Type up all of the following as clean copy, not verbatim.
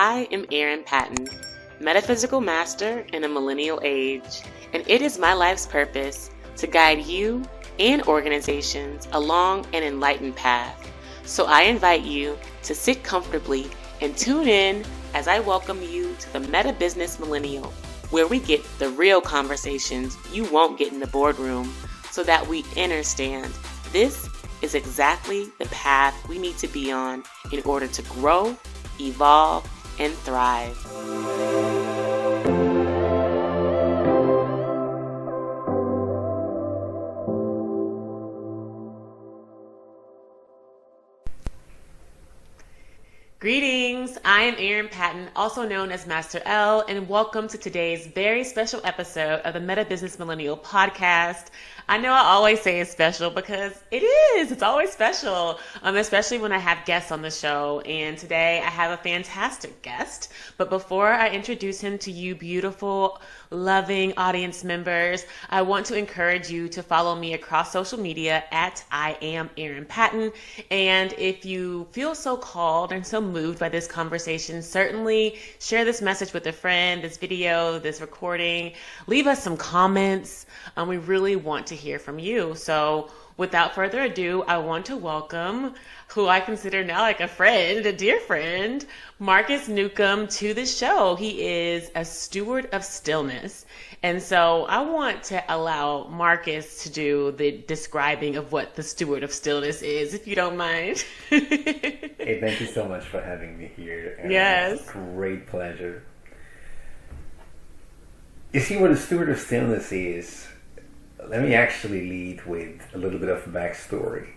I am Erin Patton, metaphysical master in a millennial age, and it is my life's purpose to guide you and organizations along an enlightened path. So I invite you to sit comfortably and tune in as I welcome you to the Meta Business Millennial, where we get the real conversations you won't get in the boardroom so that we understand this is exactly the path we need to be on in order to grow, evolve, and thrive. Greetings, I am Erin Patton, also known as Master L, and welcome to today's very special episode of the Meta Business Millennial podcast. I know I always say it's special because it is. It's always special, especially when I have guests on the show. And today I have a fantastic guest. But before I introduce him to you beautiful, loving audience members, I want to encourage you to follow me across social media at I am Erin Patton. And if you feel so called and so moved by this conversation, certainly share this message with a friend, this video, this recording. Leave us some comments. We really want to hear from you. So without further ado, I want to welcome who I consider now like a friend, a dear friend, Markus Neukom, to the show. He is a steward of stillness. And so I want to allow Markus to do the describing of what the steward of stillness is, if you don't mind. Hey, thank you so much for having me here. Yes. It's a great pleasure. You see, what a steward of stillness is, let me actually lead with a little bit of a backstory.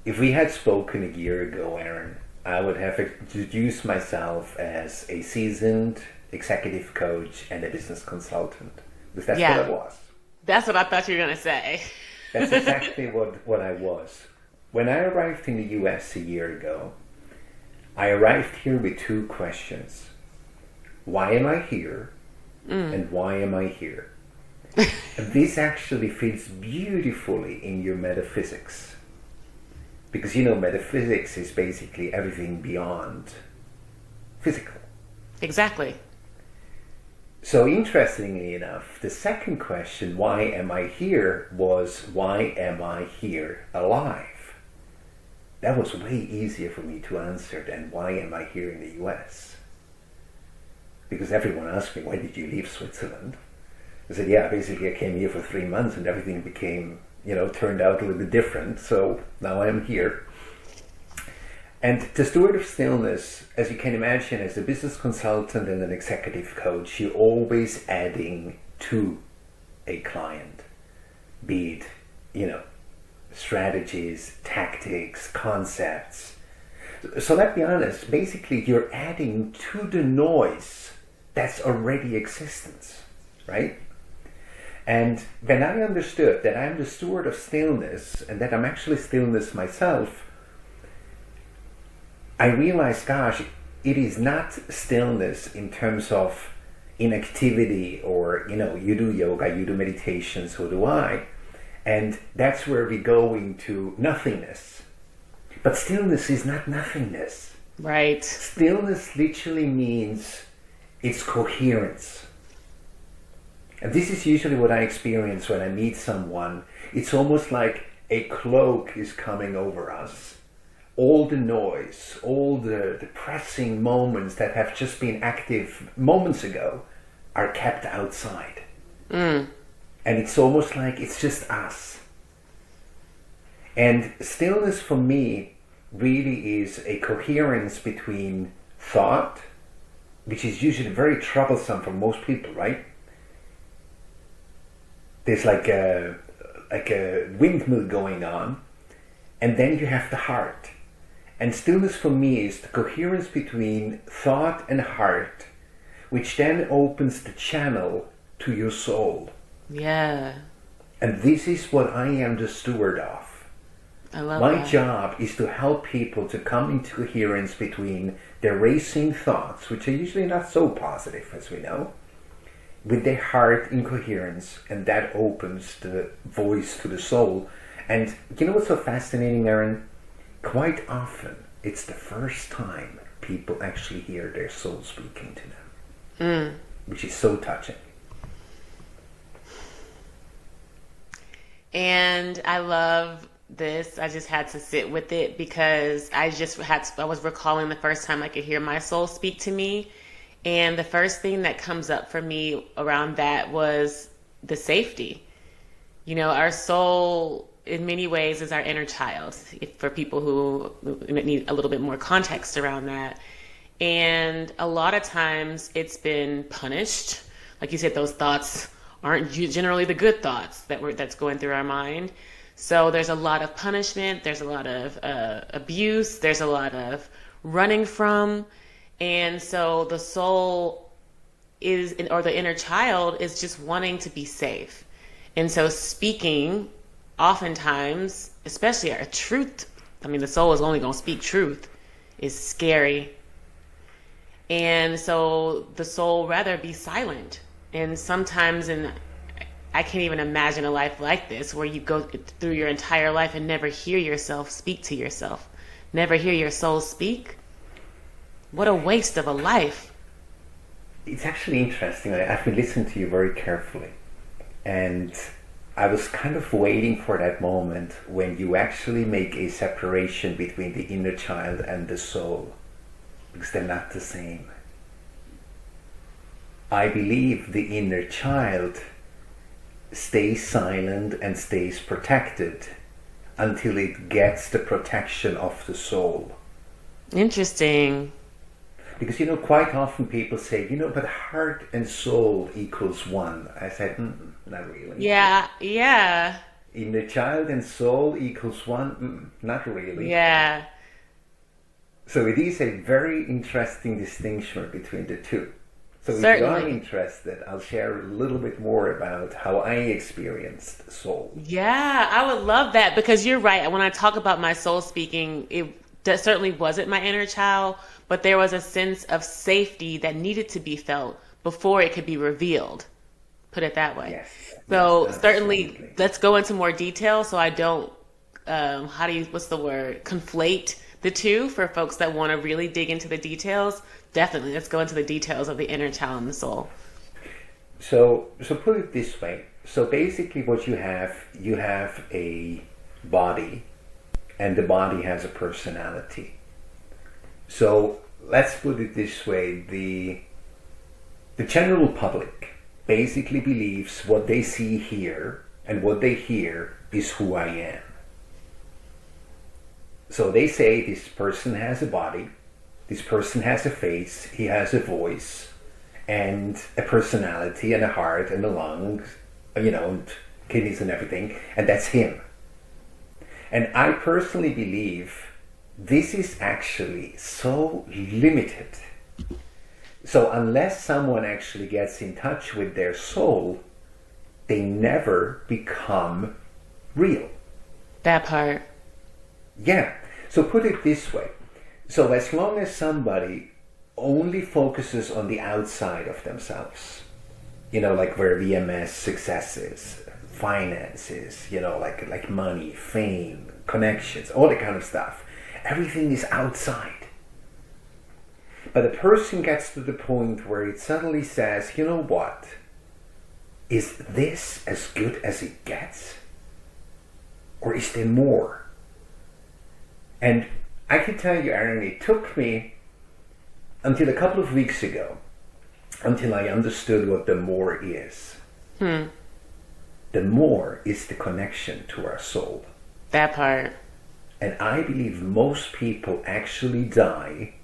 If we had spoken a year ago, Erin, I would have introduced myself as a seasoned executive coach and a business consultant. Because that's what I was. That's what I thought you were going to say. That's exactly what I was. When I arrived in the US a year ago, I arrived here with two questions. Why am I here? And why am I here? And this actually fits beautifully in your metaphysics. Because metaphysics is basically everything beyond physical. Exactly. So interestingly enough, the second question, why am I here, was why am I here alive? That was way easier for me to answer than why am I here in the US? Because everyone asked me, why did you leave Switzerland? I said, basically I came here for 3 months and everything became, turned out a little bit different. So now I'm here. And the steward of stillness, as you can imagine, as a business consultant and an executive coach, you're always adding to a client, be it, strategies, tactics, concepts. So let's be honest, basically you're adding to the noise that's already existence, right? And when I understood that I'm the steward of stillness and that I'm actually stillness myself, I realized, gosh, it is not stillness in terms of inactivity or, you do yoga, you do meditation, so do I. And that's where we go into nothingness. But stillness is not nothingness. Right. Stillness literally means it's coherence. And this is usually what I experience when I meet someone. It's almost like a cloak is coming over us. All the noise, all the depressing moments that have just been active moments ago are kept outside. And it's almost like it's just us. And stillness for me really is a coherence between thought, which is usually very troublesome for most people, right? There's like a windmill going on, and then you have the heart. And stillness for me is the coherence between thought and heart, which then opens the channel to your soul. Yeah. And this is what I am the steward of. I love My that. job is to help people to come into coherence between their racing thoughts, which are usually not so positive, as we know, with their heart in coherence, and that opens the voice to the soul. And you know what's so fascinating, Erin? Quite often, it's the first time people actually hear their soul speaking to them, which is so touching. And I love this. I just had to sit with it because I was recalling the first time I could hear my soul speak to me. And the first thing that comes up for me around that was the safety. You know, our soul in many ways is our inner child, for people who need a little bit more context around that. And a lot of times it's been punished. Like you said, those thoughts aren't generally the good thoughts that's going through our mind. So there's a lot of punishment, there's a lot of abuse, there's a lot of running from. And so the soul or the inner child is just wanting to be safe. And so speaking, oftentimes, especially our truth, I mean, the soul is only going to speak truth, is scary. And so the soul rather be silent. And sometimes, I can't even imagine a life like this, where you go through your entire life and never hear yourself speak to yourself, never hear your soul speak. What a waste of a life. It's actually interesting. I've been listening to you very carefully. And I was kind of waiting for that moment when you actually make a separation between the inner child and the soul, because they're not the same. I believe the inner child stays silent and stays protected until it gets the protection of the soul. Interesting. Because, quite often people say, but heart and soul equals one. I said, not really. Yeah. Inner child and soul equals one? Not really. Yeah. So it is a very interesting distinction between the two. So if Certainly. you are interested, I'll share a little bit more about how I experienced soul. Yeah, I would love that, because you're right. When I talk about my soul speaking, that certainly wasn't my inner child, but there was a sense of safety that needed to be felt before it could be revealed. Put it that way. Yes. So yes, certainly, let's go into more detail so I don't, conflate the two for folks that want to really dig into the details. Definitely, let's go into the details of the inner child and the soul. So put it this way. So basically what you have a body, and the body has a personality. So let's put it this way. The general public basically believes what they see here and what they hear is who I am. So they say this person has a body, this person has a face, he has a voice, and a personality, and a heart, and a lungs, and kidneys and everything, and that's him. And I personally believe this is actually so limited. So unless someone actually gets in touch with their soul, they never become real. That part. Yeah. So put it this way. So as long as somebody only focuses on the outside of themselves, like where VMS success is, finances, like money, fame, connections, all that kind of stuff. Everything is outside. But a person gets to the point where it suddenly says, you know what? Is this as good as it gets? Or is there more? And I can tell you, Aaron, it took me until a couple of weeks ago until I understood what the more is. The more is the connection to our soul. That part. And I believe most people actually die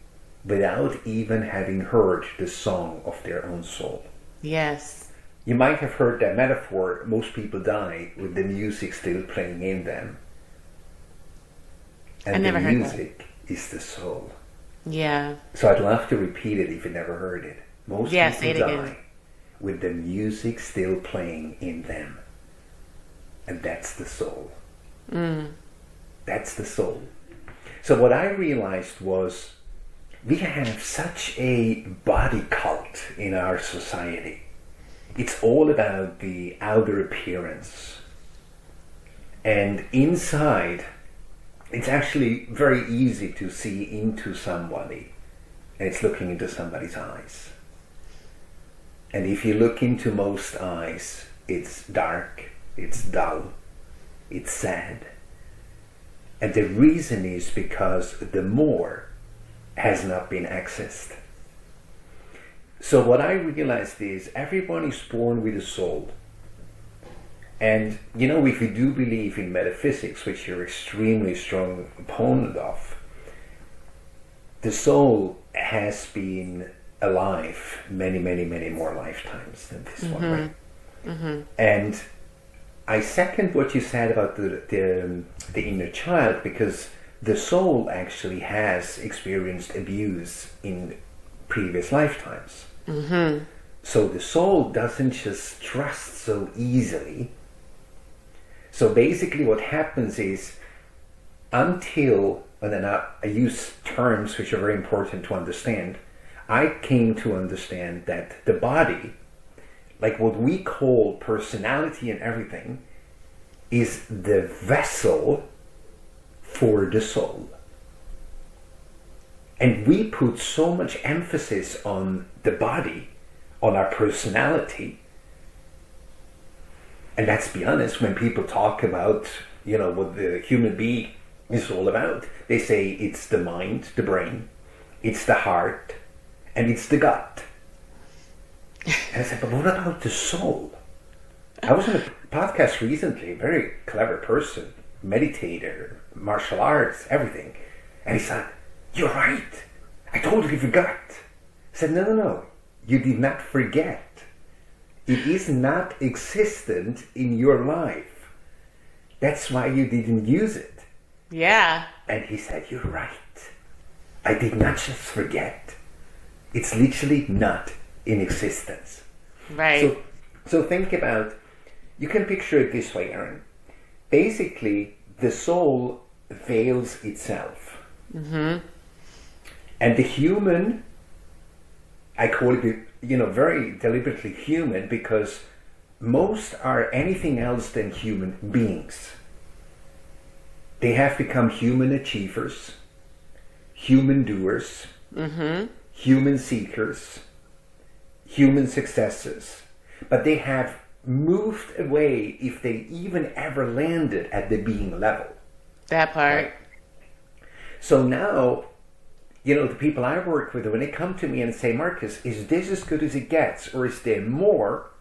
without even having heard the song of their own soul. Yes. You might have heard that metaphor, most people die with the music still playing in them. And I never heard that. The music is the soul. Yeah. So I'd love to repeat it if you never heard it. Most people die with the music still playing in them. And that's the soul. That's the soul. So what I realized was we have such a body cult in our society. It's all about the outer appearance. And inside, it's actually very easy to see into somebody and it's looking into somebody's eyes. And if you look into most eyes, it's dark, it's dull, it's sad. And the reason is because the more has not been accessed. So what I realized is everyone is born with a soul. And, you know, if you do believe in metaphysics, which you're extremely strong opponent of, the soul has been alive many, many, many more lifetimes than this one, right? Mm-hmm. And I second what you said about the inner child, because the soul actually has experienced abuse in previous lifetimes. Mm-hmm. So the soul doesn't just trust so easily. So basically what happens is, until, and then I use terms which are very important to understand, I came to understand that the body, like what we call personality and everything, is the vessel for the soul. And we put so much emphasis on the body, on our personality. And let's be honest, when people talk about, you know, what the human being is all about, they say it's the mind, the brain, it's the heart, and it's the gut. And I said, but what about the soul? I was on a podcast recently, a very clever person, meditator, martial arts, everything. And he said, you're right. I totally forgot. I said, no. You did not forget. It is not existent in your life. That's why you didn't use it. Yeah. And he said, you're right. I did not just forget. It's literally not in existence. Right. So think about, you can picture it this way, Erin. Basically, the soul veils itself. Mm-hmm. And the human, I call it, very deliberately human, because most are anything else than human beings. They have become human achievers, human doers, mm-hmm. human seekers, human successes. But they have moved away, if they even ever landed at the being level. That part. Right? So now, the people I work with, when they come to me and say, Markus, is this as good as it gets, or is there more?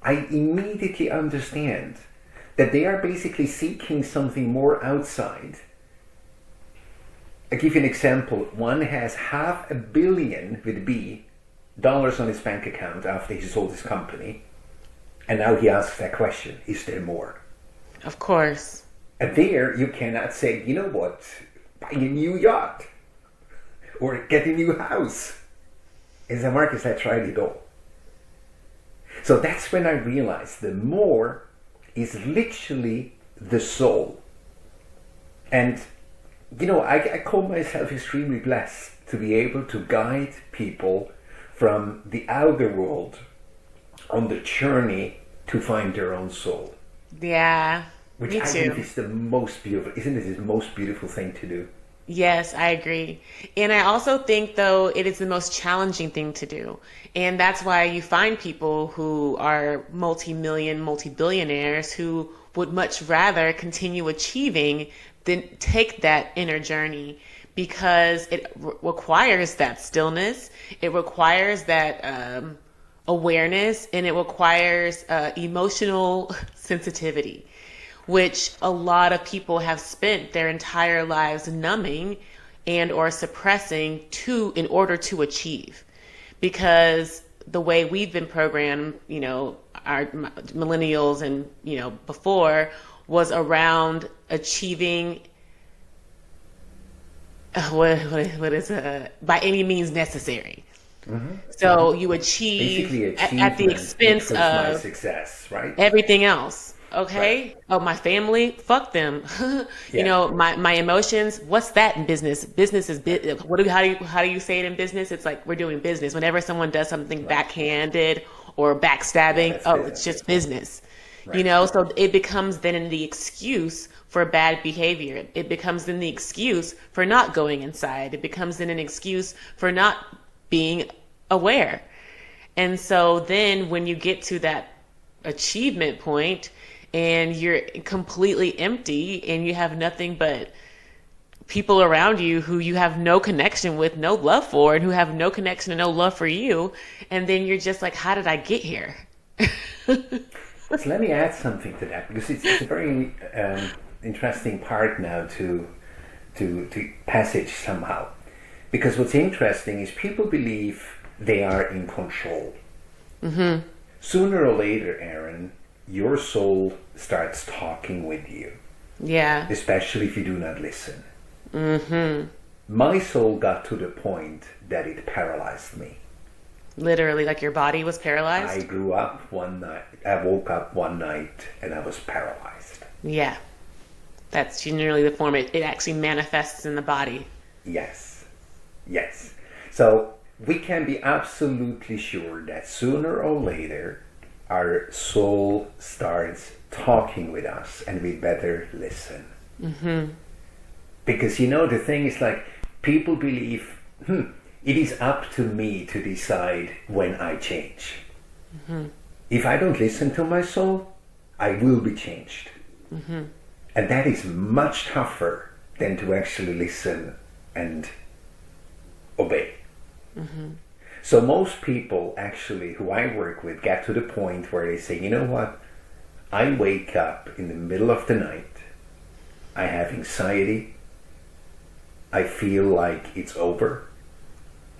I immediately understand that they are basically seeking something more outside. I'll give you an example. One has $500 million with a B dollars on his bank account after he sold his company. And now he asks that question, is there more? Of course. And there you cannot say, you know what, buy a new yacht or get a new house. And say, Markus, I tried it all. So that's when I realized the more is literally the soul. And, I call myself extremely blessed to be able to guide people from the outer world on the journey to find their own soul. Yeah, which me I too. think is the most beautiful, isn't it? The most beautiful thing to do. Yes, I agree. And I also think, though, it is the most challenging thing to do. And that's why you find people who are multi-million, multi-billionaires who would much rather continue achieving than take that inner journey, because it requires that stillness. It requires that awareness, and it requires emotional sensitivity, which a lot of people have spent their entire lives numbing and or suppressing in order to achieve. Because the way we've been programmed, our millennials and, before, was around achieving what is by any means necessary. Mm-hmm. So you achieve at the expense of success, right? Everything else. Okay. Right. Oh, my family, fuck them. My emotions. What's that in business? Business is how do you say it in business? It's like we're doing business. Whenever someone does something backhanded or backstabbing, it's just business. You know, so it becomes then the excuse for bad behavior. It becomes then the excuse for not going inside. It becomes then an excuse for not being aware. And so then when you get to that achievement point and you're completely empty and you have nothing but people around you who you have no connection with, no love for, and who have no connection and no love for you, and then you're just like, how did I get here? So let me add something to that, because it's a very interesting part now to passage somehow. Because what's interesting is people believe they are in control. Mm-hmm. Sooner or later, Aaron, your soul starts talking with you. Yeah. Especially if you do not listen. Mm-hmm. My soul got to the point that it paralyzed me. Literally, like your body was paralyzed? I grew up one night, I woke up one night and I was paralyzed. Yeah. That's generally the form it actually manifests in the body. Yes. Yes. So we can be absolutely sure that sooner or later our soul starts talking with us and we better listen. Mm-hmm. Because, the thing is like, people believe, it is up to me to decide when I change. Mm-hmm. If I don't listen to my soul, I will be changed. Mm-hmm. And that is much tougher than to actually listen and obey. Mm-hmm. So most people actually who I work with get to the point where they say, you know what, I wake up in the middle of the night, I have anxiety, I feel like it's over,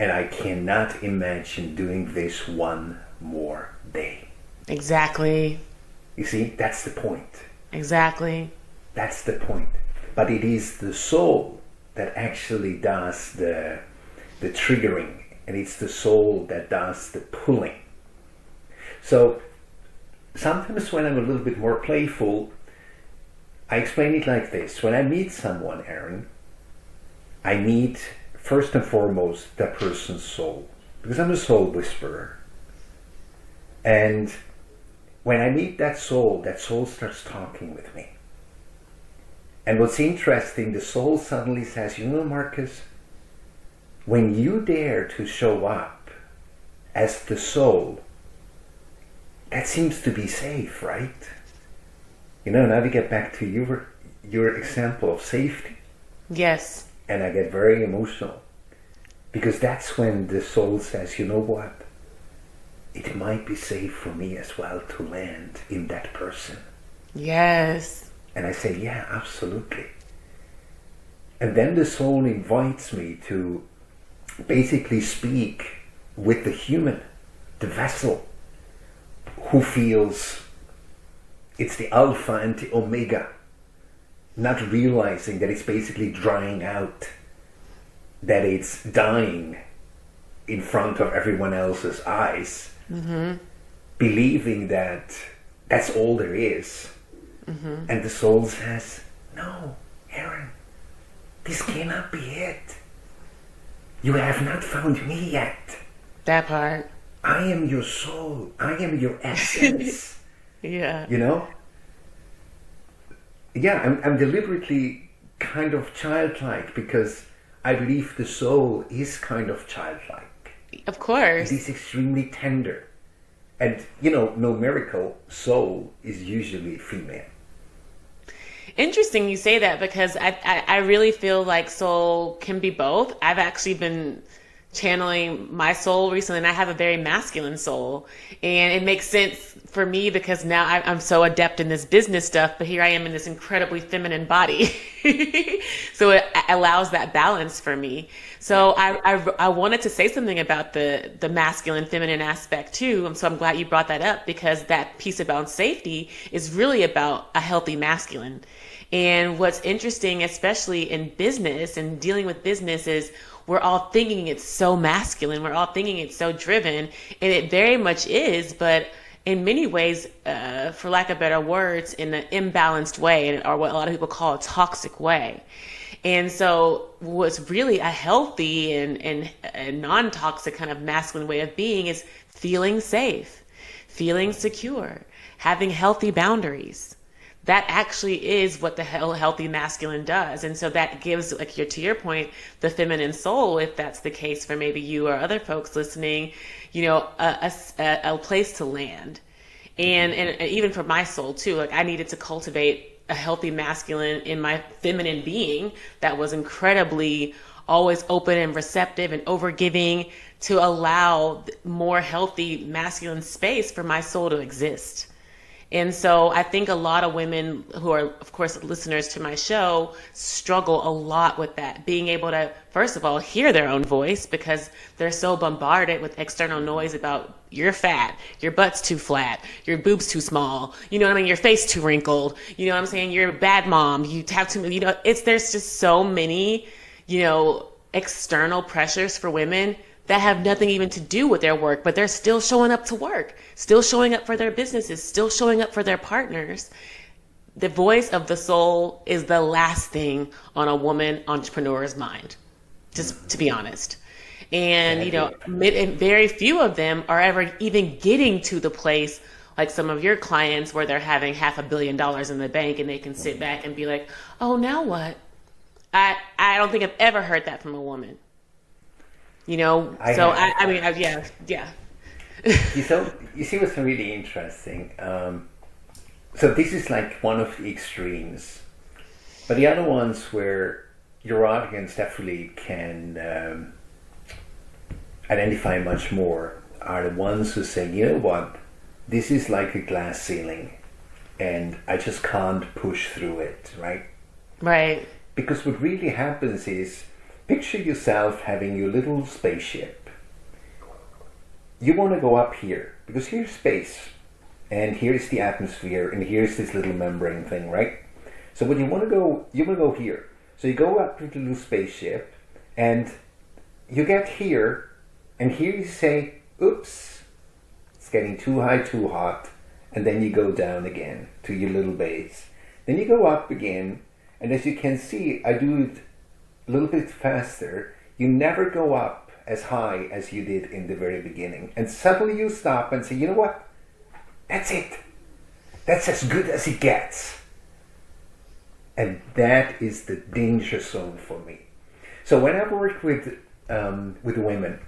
and I cannot imagine doing this one more day. Exactly. You see, that's the point. Exactly. That's the point. But it is the soul that actually does the triggering, and it's the soul that does the pulling. So sometimes when I'm a little bit more playful, I explain it like this. When I meet someone, Aaron, I meet first and foremost that person's soul, because I'm a soul whisperer. And when I meet that soul starts talking with me. And what's interesting, the soul suddenly says, Marcus, when you dare to show up as the soul, that seems to be safe, right? Now we get back to your example of safety. Yes. And I get very emotional, because that's when the soul says, you know what? It might be safe for me as well to land in that person. Yes. And I say, yeah, absolutely. And then the soul invites me to basically speak with the human, the vessel, who feels it's the alpha and the omega, not realizing that it's basically drying out, that it's dying in front of everyone else's eyes, mm-hmm. believing that that's all there is. Mm-hmm. And the soul says, no, Aaron, this cannot be it. You have not found me yet. That part. I am your soul. I am your essence. Yeah. Yeah, I'm deliberately kind of childlike, because I believe the soul is kind of childlike. Of course. It is extremely tender. And, no miracle, soul is usually female. Interesting you say that, because I really feel like soul can be both. I've actually been channeling my soul recently, and I have a very masculine soul, and it makes sense for me because now I'm so adept in this business stuff, but here I am in this incredibly feminine body. So it allows that balance for me. So I wanted to say something about the masculine feminine aspect too. So I'm glad you brought that up, because that piece about safety is really about a healthy masculine. And what's interesting, especially in business and dealing with business, is we're all thinking it's so masculine. We're all thinking it's so driven, and it very much is, but in many ways, for lack of better words, in an imbalanced way, or what a lot of people call a toxic way. And so what's really a healthy and a non-toxic kind of masculine way of being is feeling safe, feeling secure, having healthy boundaries. That actually is what the healthy masculine does. And so that gives, like, to your point, the feminine soul, if that's the case for maybe you or other folks listening, a place to land. And even for my soul too, like, I needed to cultivate a healthy masculine in my feminine being that was incredibly always open and receptive and overgiving, to allow more healthy masculine space for my soul to exist. And so I think a lot of women who are, of course, listeners to my show struggle a lot with that, being able to, first of all, hear their own voice, because they're so bombarded with external noise about you're fat, your butt's too flat, your boob's too small, you know what I mean, your face too wrinkled, you know what I'm saying, you're a bad mom, you have too many, there's just so many, external pressures for women that have nothing even to do with their work, but they're still showing up to work, still showing up for their businesses, still showing up for their partners. The voice of the soul is the last thing on a woman entrepreneur's mind, just to be honest. And, very few of them are ever even getting to the place like some of your clients where they're having $500 million in the bank and they can sit back and be like, oh, now what? I don't think I've ever heard that from a woman. Yeah. You see what's really interesting? So this is like one of the extremes. But the other ones where your audience definitely can identify much more are the ones who say, you know what, this is like a glass ceiling and I just can't push through it, right? Right. Because what really happens is, picture yourself having your little spaceship. You want to go up here because here's space and here's the atmosphere and here's this little membrane thing, right? So when you want to go here. So you go up with the little spaceship and you get here, and here you say, oops, it's getting too high, too hot, and then you go down again to your little base. Then you go up again, and as you can see, I do it a little bit faster. You never go up as high as you did in the very beginning. And suddenly you stop and say, you know what? That's it. That's as good as it gets. And that is the danger zone for me. So when I work with women,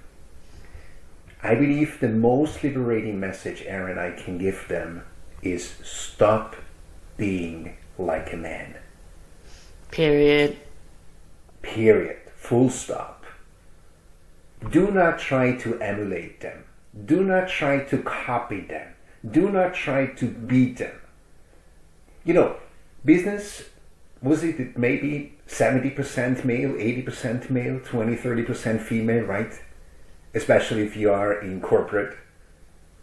I believe the most liberating message, Aaron, I can give them is stop being like a man. Period. Full stop. Do not try to emulate them. Do not try to copy them. Do not try to beat them. Business, was it maybe 70% male, 80% male, 20-30% female, right? Especially if you are in corporate.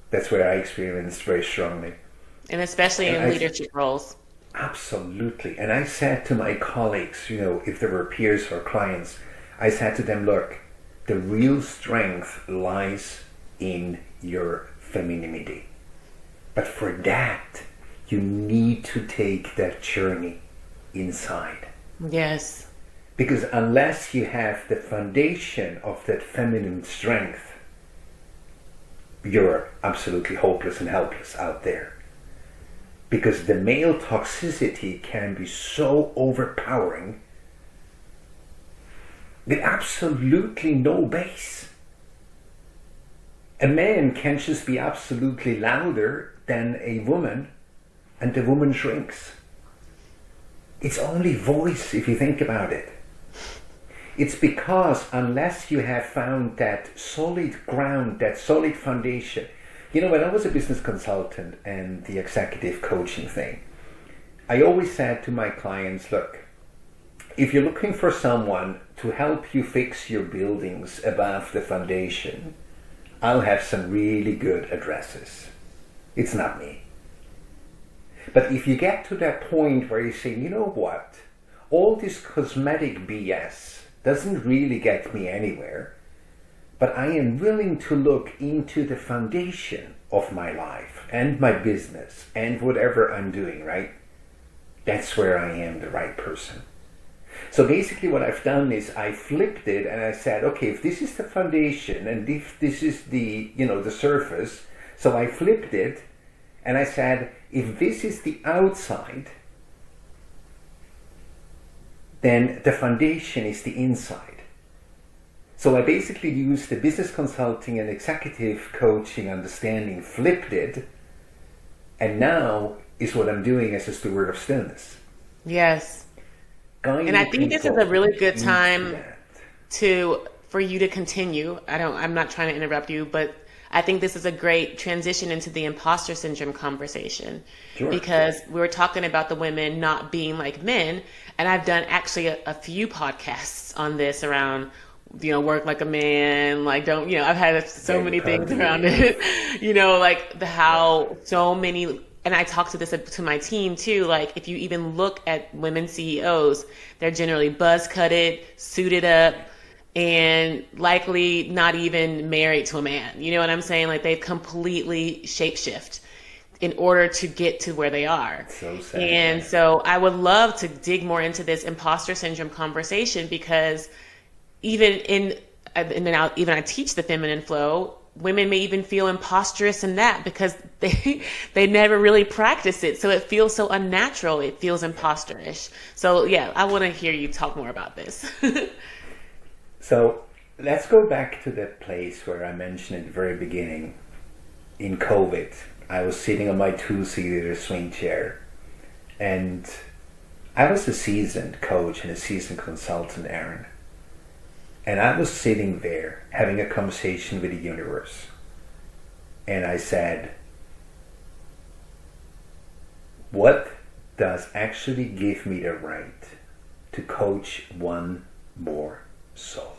That's where I experienced very strongly. And especially in leadership roles. Absolutely. And I said to my colleagues, if there were peers or clients, I said to them, look, the real strength lies in your femininity. But for that, you need to take that journey inside. Yes. Because unless you have the foundation of that feminine strength, you're absolutely hopeless and helpless out there. Because the male toxicity can be so overpowering with absolutely no base. A man can just be absolutely louder than a woman, and the woman shrinks. It's only voice, if you think about it. It's because unless you have found that solid ground, that solid foundation. When I was a business consultant and the executive coaching thing, I always said to my clients, look, if you're looking for someone to help you fix your buildings above the foundation, I'll have some really good addresses. It's not me. But if you get to that point where you say, you know what, all this cosmetic BS doesn't really get me anywhere, but I am willing to look into the foundation of my life and my business and whatever I'm doing, right? That's where I am the right person. So basically what I've done is I flipped it and I said, okay, if this is the foundation and if this is the, the surface, so I flipped it And I said, if this is the outside, then the foundation is the inside. So I basically used the business consulting and executive coaching understanding, flipped it, and now is what I'm doing as a steward of stillness. Yes. And I think this is a really good time for you to continue. I'm not trying to interrupt you, but I think this is a great transition into the imposter syndrome conversation. Sure. Because we were talking about the women not being like men, and I've done actually a few podcasts on this around, work like a man, like don't, I've had so many things around it, like how so many, and I talk to this to my team too, like if you even look at women CEOs, they're generally buzz cutted, suited up, and likely not even married to a man. You know what I'm saying? Like they've completely shapeshift in order to get to where they are. So sad. And so I would love to dig more into this imposter syndrome conversation, because even I teach the feminine flow, women may even feel imposterous in that because they never really practice it. So it feels so unnatural. It feels imposterish. So yeah, I want to hear you talk more about this. So let's go back to that place where I mentioned at the very beginning. In COVID, I was sitting on my 2-seater swing chair, and I was a seasoned coach and a seasoned consultant, Aaron. And I was sitting there having a conversation with the universe. And I said, what does actually give me the right to coach one more soul?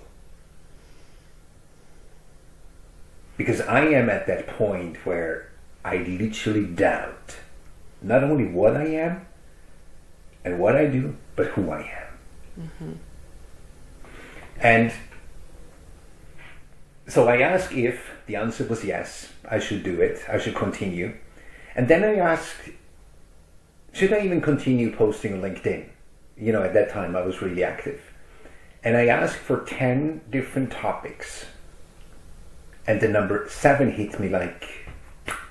Because I am at that point where I literally doubt not only what I am and what I do, but who I am. Mm-hmm. And so I asked if the answer was yes, I should do it, I should continue. And then I asked, should I even continue posting on LinkedIn? At that time I was really active. And I asked for 10 different topics. And the number 7 hit me like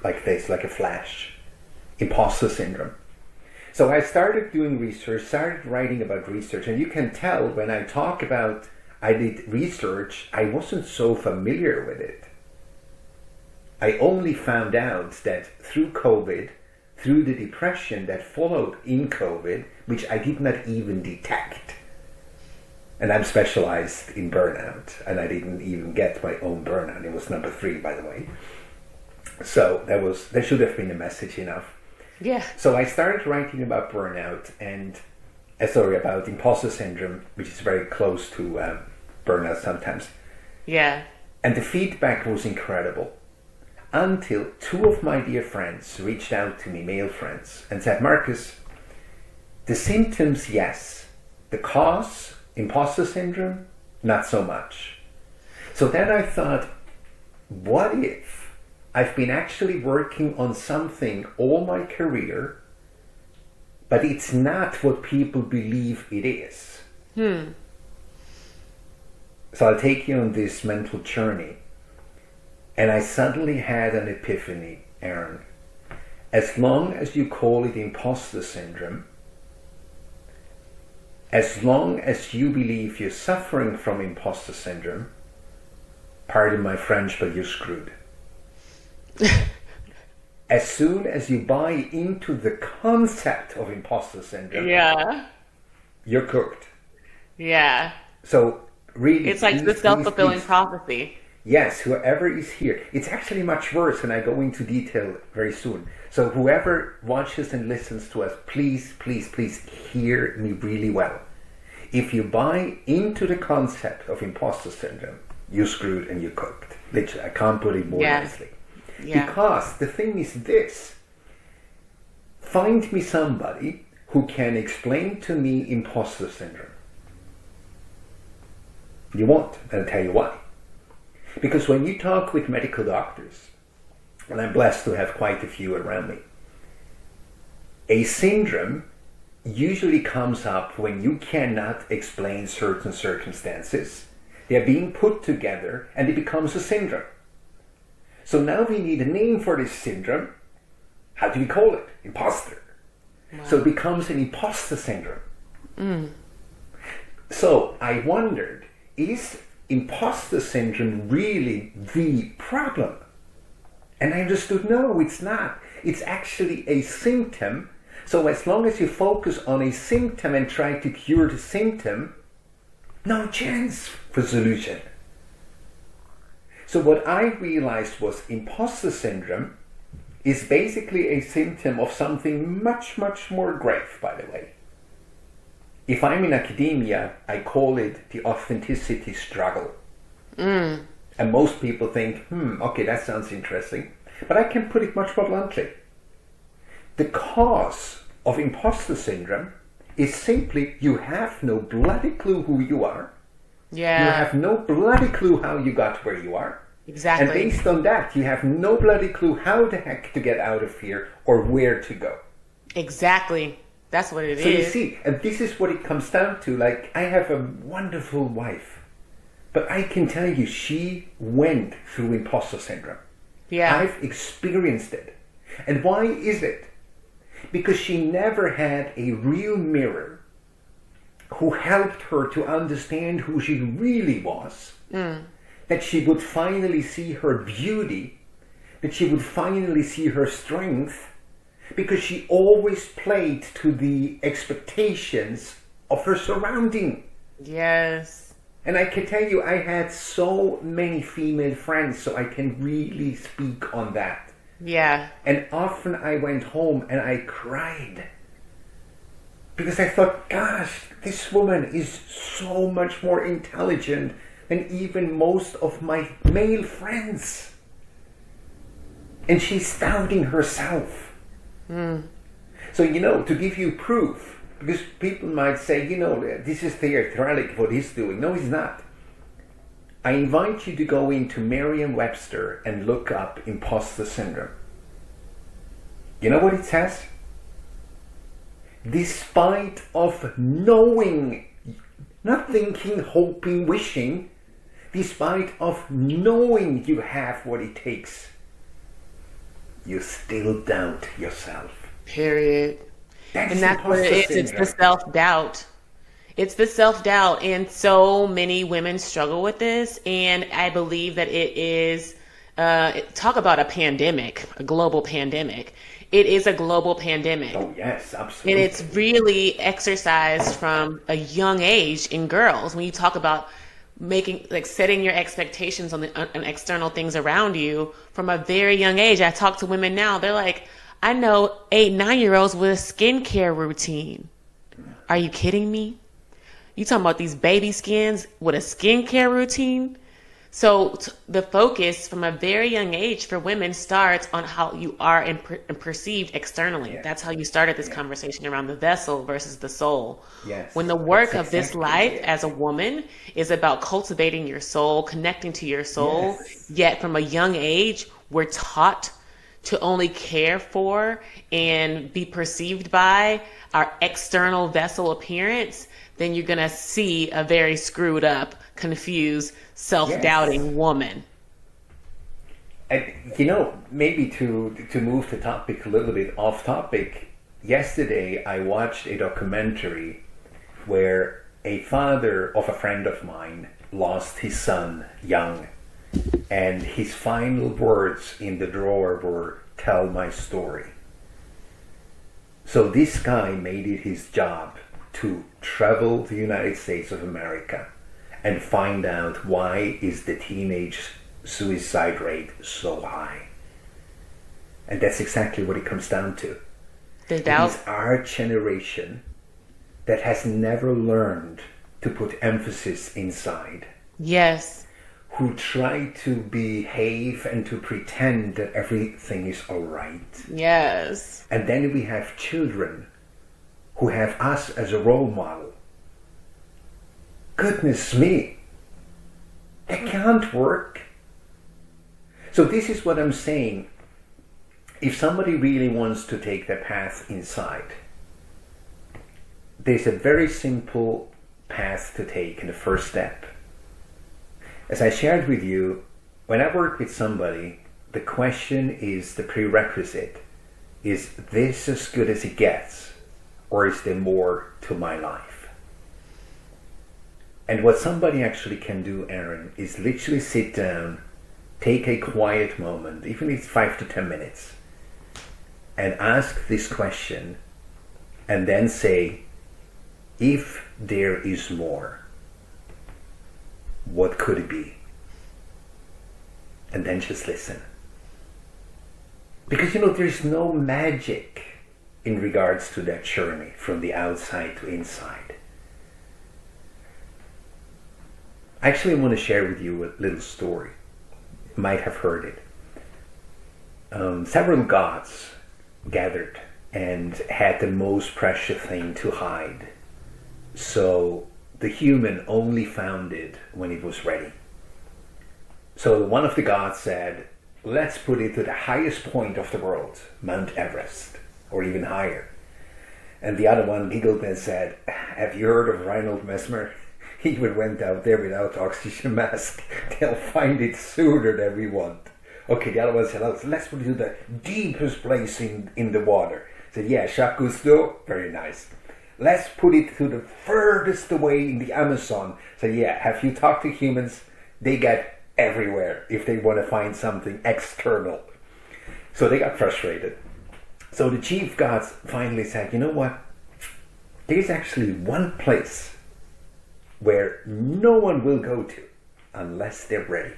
this, like a flash. Imposter syndrome. So I started doing research, started writing about research. And you can tell when I talk about I did research, I wasn't so familiar with it. I only found out that through COVID, through the depression that followed in COVID, which I did not even detect. And I'm specialized in burnout, and I didn't even get my own burnout. It was number 3, by the way. So that should have been a message enough. Yeah. So I started writing about burnout and about imposter syndrome, which is very close to burnout sometimes. Yeah. And the feedback was incredible. Until 2 of my dear friends reached out to me, male friends, and said, Markus, the symptoms, yes. The cause, imposter syndrome, not so much. So then I thought, what if I've been actually working on something all my career, but it's not what people believe it is? So I'll take you on this mental journey. And I suddenly had an epiphany, Aaron. As long as you call it imposter syndrome, as long as you believe you're suffering from imposter syndrome, pardon my French, but you're screwed. As soon as you buy into the concept of imposter syndrome, you're cooked. Yeah. So really, it's like the self-fulfilling prophecy. Yes, whoever is here, it's actually much worse, and I go into detail very soon. So whoever watches and listens to us, please, please, please hear me really well. If you buy into the concept of imposter syndrome, you're screwed and you're cooked. Literally, I can't put it more nicely. Yeah. Because the thing is this: find me somebody who can explain to me imposter syndrome. You won't, and I'll tell you why. Because when you talk with medical doctors, and I'm blessed to have quite a few around me, a syndrome usually comes up when you cannot explain certain circumstances. They're being put together and it becomes a syndrome. So now we need a name for this syndrome. How do we call it? Imposter. Wow. So it becomes an imposter syndrome. So I wondered, is imposter syndrome really the problem? And I understood, no, it's not. It's actually a symptom. So as long as you focus on a symptom and try to cure the symptom, no chance for solution. So what I realized was imposter syndrome is basically a symptom of something much, much more grave, by the way. If I'm in academia, I call it the authenticity struggle. And most people think, okay, that sounds interesting. But I can put it much more bluntly. The cause of imposter syndrome is simply you have no bloody clue who you are. Yeah. You have no bloody clue how you got where you are. Exactly. And based on that, you have no bloody clue how the heck to get out of here or where to go. Exactly. That's what it is. So you see, and this is what it comes down to. Like, I have a wonderful wife, but I can tell you she went through imposter syndrome. Yeah. I've experienced it. And why is it? Because she never had a real mirror who helped her to understand who she really was. That she would finally see her beauty, that she would finally see her strength, because she always played to the expectations of her surrounding. Yes. And I can tell you, I had so many female friends, so I can really speak on that. Yeah. And often I went home and I cried. Because I thought, gosh, this woman is so much more intelligent than even most of my male friends. And she's doubting herself. So, to give you proof, because people might say, this is theatricalic what he's doing. No, he's not. I invite you to go into Merriam-Webster and look up imposter syndrome. You know what it says? Despite of knowing, not thinking, hoping, wishing, despite of knowing you have what it takes, you still doubt yourself. Period. And that's what it is. It's the self-doubt. It's the self-doubt. And so many women struggle with this. And I believe that it is, talk about a pandemic, a global pandemic. It is a global pandemic. Oh, yes, absolutely. And it's really exercised from a young age in girls. When you talk about setting your expectations on external things around you from a very young age. I talk to women now. They're like, I know 8, 9-year-olds with a skincare routine. Are you kidding me? You talking about these baby skins with a skincare routine? So the focus from a very young age for women starts on how you are and perceived externally. Yeah. That's how you started this conversation around the vessel versus the soul. Yes. When the work of this life as a woman is about cultivating your soul, connecting to your soul, yet from a young age, we're taught to only care for and be perceived by our external vessel appearance, then you're going to see a very screwed up, confused, self-doubting woman. And, maybe to move the topic a little bit off topic, yesterday I watched a documentary where a father of a friend of mine lost his son young. And his final words in the drawer were, "Tell my story." So this guy made it his job to travel to the United States of America and find out why is the teenage suicide rate so high. And that's exactly what it comes down to. The doubt. It is our generation that has never learned to put emphasis inside. Yes. Who try to behave and to pretend that everything is all right. Yes. And then we have children who have us as a role model. Goodness me. That can't work. So this is what I'm saying. If somebody really wants to take their path inside, there's a very simple path to take in the first step. As I shared with you, when I work with somebody, the question is the prerequisite. is this as good as it gets, or is there more to my life? And what somebody actually can do, Aaron, is literally sit down, take a quiet moment, even if it's 5 to 10 minutes, and ask this question, and then say, if there is more, what could it be? And then just listen. Because there's no magic in regards to that journey from the outside to inside. Actually, I want to share with you a little story. You might have heard it. Several gods gathered and had the most precious thing to hide. So the human only found it when it was ready. So one of the gods said, let's put it to the highest point of the world, Mount Everest, or even higher. And the other one giggled and said, have you heard of Reinhold Messmer? He even went out there without oxygen mask. They'll find it sooner than we want. Okay, the other one said, let's put it to the deepest place in the water. Said, yeah, Jacques Cousteau, very nice. Let's put it to the furthest away in the Amazon. Said, yeah, have you talked to humans? They get everywhere if they want to find something external. So they got frustrated. So the chief gods finally said, you know what? There's actually one place where no one will go to unless they're ready.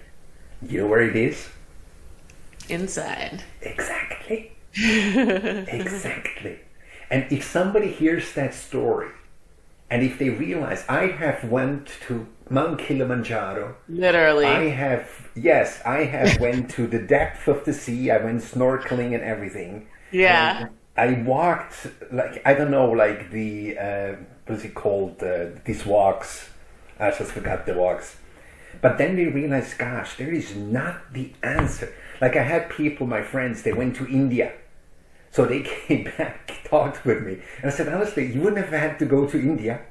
You know where it is? Inside. Exactly. Exactly. And if somebody hears that story, and if they realize, I have went to Mount Kilimanjaro. Literally. I have went to the depth of the sea. I went snorkeling and everything. Yeah. And I walked, what's it called? These walks. I just forgot the walks. But then they realized, gosh, there is not the answer. Like I had people, my friends, they went to India. So they came back, talked with me. And I said, honestly, you wouldn't have had to go to India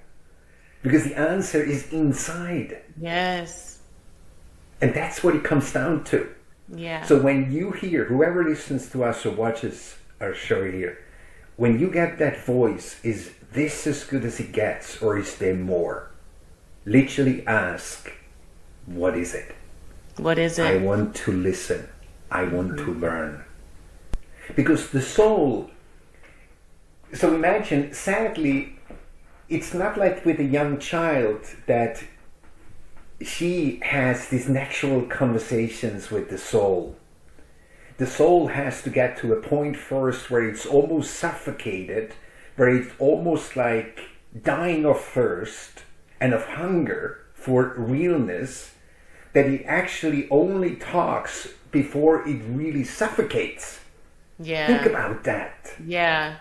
because the answer is inside. Yes. And that's what it comes down to. Yeah. So when you hear, whoever listens to us or watches our show here, when you get that voice, is this as good as it gets or is there more? Literally ask, what is it? What is it? I want to listen. I want to learn. Because the soul, so imagine, sadly, it's not like with a young child that she has these natural conversations with the soul. The soul has to get to a point first where it's almost suffocated, where it's almost like dying of thirst and of hunger for realness, that it actually only talks before it really suffocates. Yeah. Think about that. Yeah.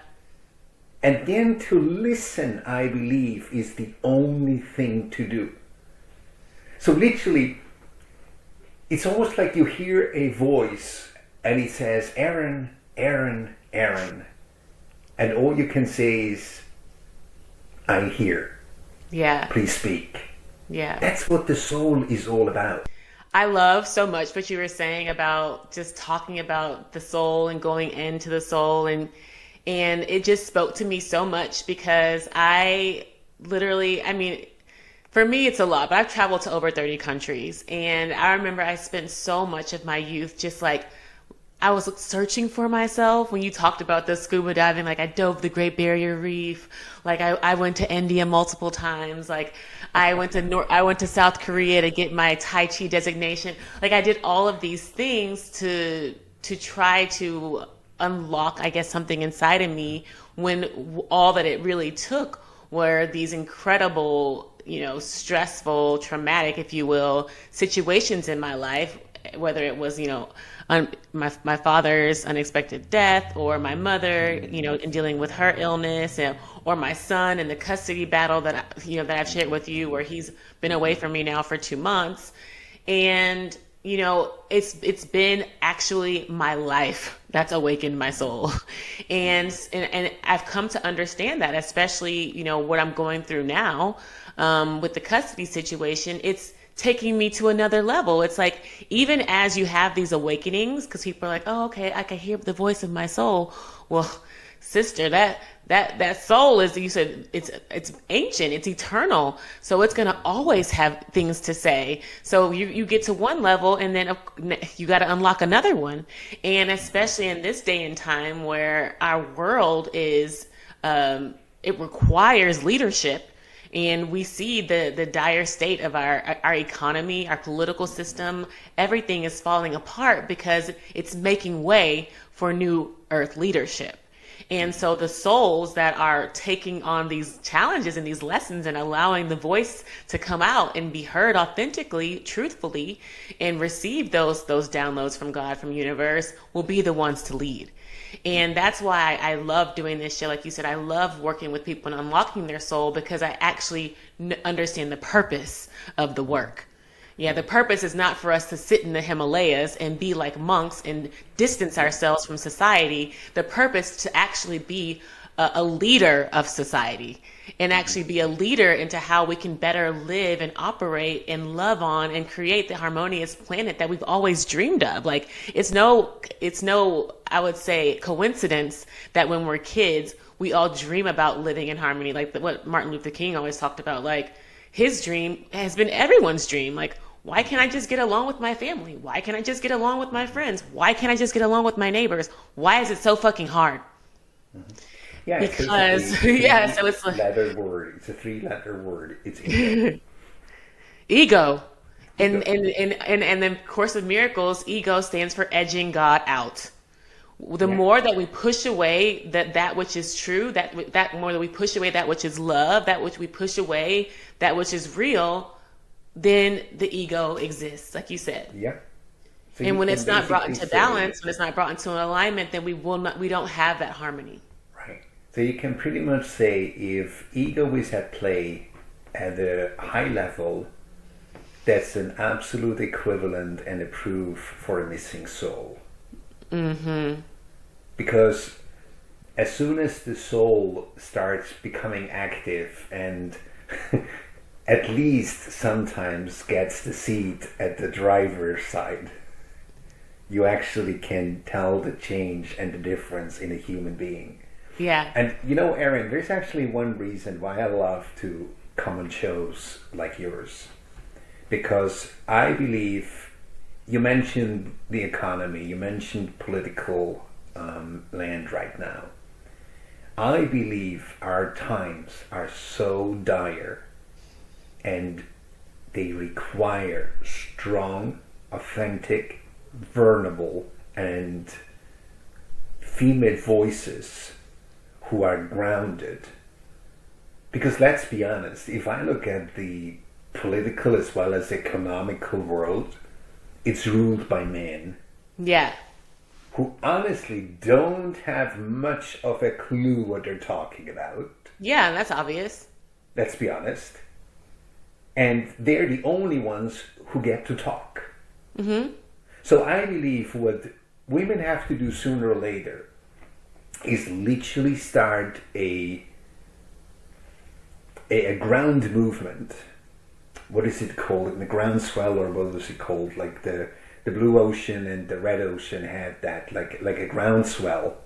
And then to listen, I believe, is the only thing to do. So literally, it's almost like you hear a voice and it says, Aaron, Aaron, Aaron. And all you can say is, I'm here. Yeah. Please speak. Yeah. That's what the soul is all about. I love so much what you were saying about just talking about the soul and going into the soul, and it just spoke to me so much because I mean, for me it's a lot, but I've traveled to over 30 countries, and I remember I spent so much of my youth just like I was searching for myself. When you talked about the scuba diving, like I dove the Great Barrier Reef, like I went to India multiple times, like I went to South Korea to get my Tai Chi designation. Like I did all of these things to try to unlock, I guess, something inside of me, when all that it really took were these incredible, stressful, traumatic, if you will, situations in my life, whether it was, my father's unexpected death, or my mother, in dealing with her illness, or my son in the custody battle that I've shared with you, where he's been away from me now for 2 months. And, it's been actually my life that's awakened my soul. And I've come to understand that, especially, what I'm going through now, with the custody situation. It's taking me to another level. It's like, even as you have these awakenings, because people are like, oh, okay, I can hear the voice of my soul. Well, sister, that soul is, you said, it's ancient, it's eternal, so it's going to always have things to say. So you get to one level, and then you got to unlock another one. And especially in this day and time where our world is, it requires leadership. And we see the dire state of our economy, our political system. Everything is falling apart because it's making way for new earth leadership. And so the souls that are taking on these challenges and these lessons and allowing the voice to come out and be heard authentically, truthfully, and receive those downloads from God, from universe, will be the ones to lead. And that's why I love doing this show. Like you said, I love working with people and unlocking their soul, because I actually understand the purpose of the work. Yeah, the purpose is not for us to sit in the Himalayas and be like monks and distance ourselves from society. The purpose to actually be a leader of society, and actually be a leader into how we can better live and operate and love on and create the harmonious planet that we've always dreamed of. Like, it's no, I would say, coincidence that when we're kids, we all dream about living in harmony. Like what Martin Luther King always talked about, like his dream has been everyone's dream. Like, why can't I just get along with my family? Why can't I just get along with my friends? Why can't I just get along with my neighbors? Why is it so fucking hard? Mm-hmm. Yeah, because so it's a letter word. It's a 3-letter word. It's ego. Ego. And then Course of Miracles, ego stands for edging God out. The more that we push away that which is true, that more that we push away that which is love, that which we push away that which is real, then the ego exists, like you said. Yeah. So and when it's not brought into balance, when it's not brought into an alignment, then we don't have that harmony. Right. So you can pretty much say, if ego is at play at a high level, that's an absolute equivalent and a proof for a missing soul. Mm-hmm. Because as soon as the soul starts becoming active and at least sometimes gets the seat at the driver's side, you actually can tell the change and the difference in a human being. Yeah. And you know, Erin, there's actually one reason why I love to come on shows like yours. Because I believe, you mentioned the economy, you mentioned political land right now. I believe our times are so dire, and they require strong, authentic, vulnerable, and female voices who are grounded. Because let's be honest, if I look at the political as well as economical world, it's ruled by men. Yeah. Who honestly don't have much of a clue what they're talking about. Yeah, that's obvious. Let's be honest. And they're the only ones who get to talk. Mm-hmm. So I believe what women have to do sooner or later is literally start a ground movement. What is it called? The groundswell, or what was it called? Like the Blue Ocean and the Red Ocean had that, like a groundswell.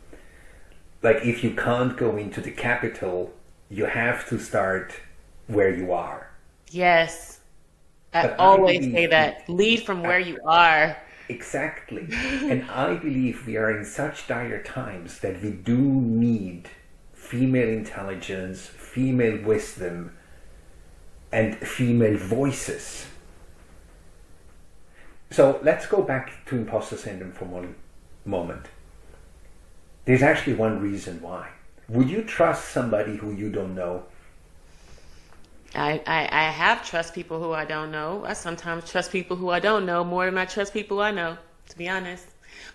Like, if you can't go into the capital, you have to start where you are. Yes. I always say that. Lead from where you are. Exactly. And I believe we are in such dire times that we do need female intelligence, female wisdom, and female voices. So let's go back to imposter syndrome for one moment. There's actually one reason why. Would you trust somebody who you don't know? I have trust people who I don't know. I sometimes trust people who I don't know more than I trust people I know, to be honest.